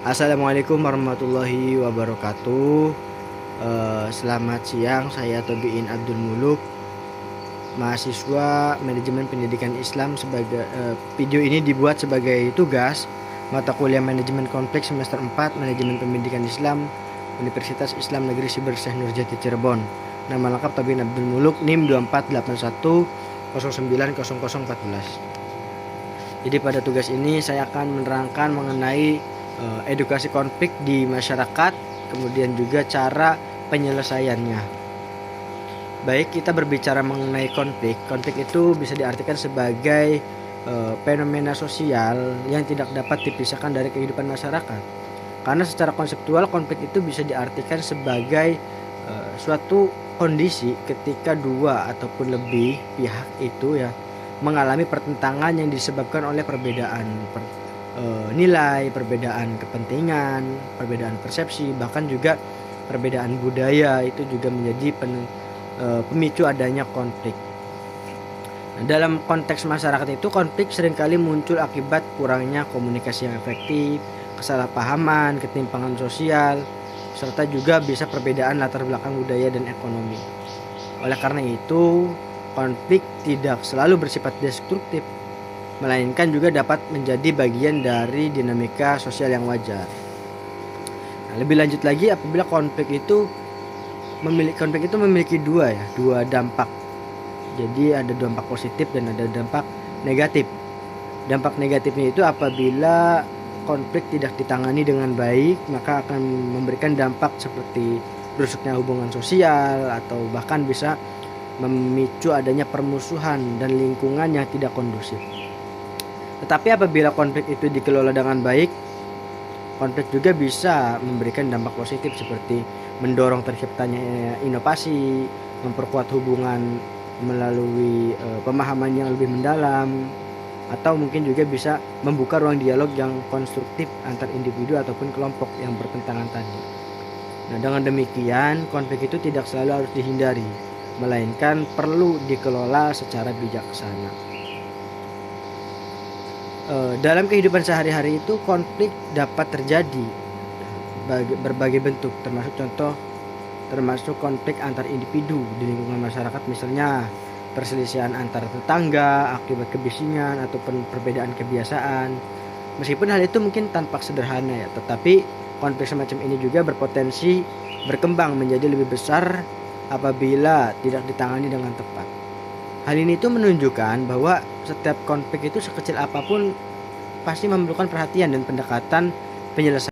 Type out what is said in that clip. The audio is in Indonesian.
Assalamualaikum warahmatullahi wabarakatuh. Selamat siang, saya Tobiin Abdul Muluk, mahasiswa Manajemen Pendidikan Islam. Video ini dibuat sebagai tugas mata kuliah Manajemen Kompleks semester 4 Manajemen Pendidikan Islam Universitas Islam Negeri Siber Syekh Nurjati Cirebon. Nama lengkap Tobiin Abdul Muluk, NIM 2481090014. Jadi pada tugas ini saya akan menerangkan mengenai edukasi konflik di masyarakat, kemudian juga cara penyelesaiannya. Baik, kita berbicara mengenai konflik. Konflik itu bisa diartikan sebagai fenomena sosial yang tidak dapat dipisahkan dari kehidupan masyarakat. Karena secara konseptual konflik itu bisa diartikan sebagai suatu kondisi ketika dua ataupun lebih pihak itu mengalami pertentangan yang disebabkan oleh perbedaan nilai, perbedaan kepentingan, perbedaan persepsi, bahkan juga perbedaan budaya. Itu juga menjadi pemicu adanya konflik. Nah, dalam konteks masyarakat itu konflik seringkali muncul akibat kurangnya komunikasi yang efektif, kesalahpahaman, ketimpangan sosial, serta juga bisa perbedaan latar belakang budaya dan ekonomi. Oleh karena itu, konflik tidak selalu bersifat destruktif, melainkan juga dapat menjadi bagian dari dinamika sosial yang wajar. Nah, lebih lanjut lagi, apabila konflik itu memiliki dua dampak. Jadi ada dampak positif dan ada dampak negatif. Dampak negatifnya itu apabila konflik tidak ditangani dengan baik, maka akan memberikan dampak seperti rusuknya hubungan sosial atau bahkan bisa memicu adanya permusuhan dan lingkungan yang tidak kondusif. Tetapi apabila konflik itu dikelola dengan baik, konflik juga bisa memberikan dampak positif seperti mendorong terciptanya inovasi, memperkuat hubungan melalui pemahaman yang lebih mendalam, atau mungkin juga bisa membuka ruang dialog yang konstruktif antar individu ataupun kelompok yang bertentangan tadi. Nah, dengan demikian konflik itu tidak selalu harus dihindari, melainkan perlu dikelola secara bijaksana. Dalam kehidupan sehari-hari itu konflik dapat terjadi berbagai bentuk, termasuk konflik antar individu di lingkungan masyarakat, misalnya perselisihan antar tetangga akibat kebisingan ataupun perbedaan kebiasaan. Meskipun hal itu mungkin tampak sederhana tetapi konflik semacam ini juga berpotensi berkembang menjadi lebih besar apabila tidak ditangani dengan tepat. Hal ini itu menunjukkan bahwa setiap konflik itu sekecil apapun pasti memerlukan perhatian dan pendekatan penyelesaian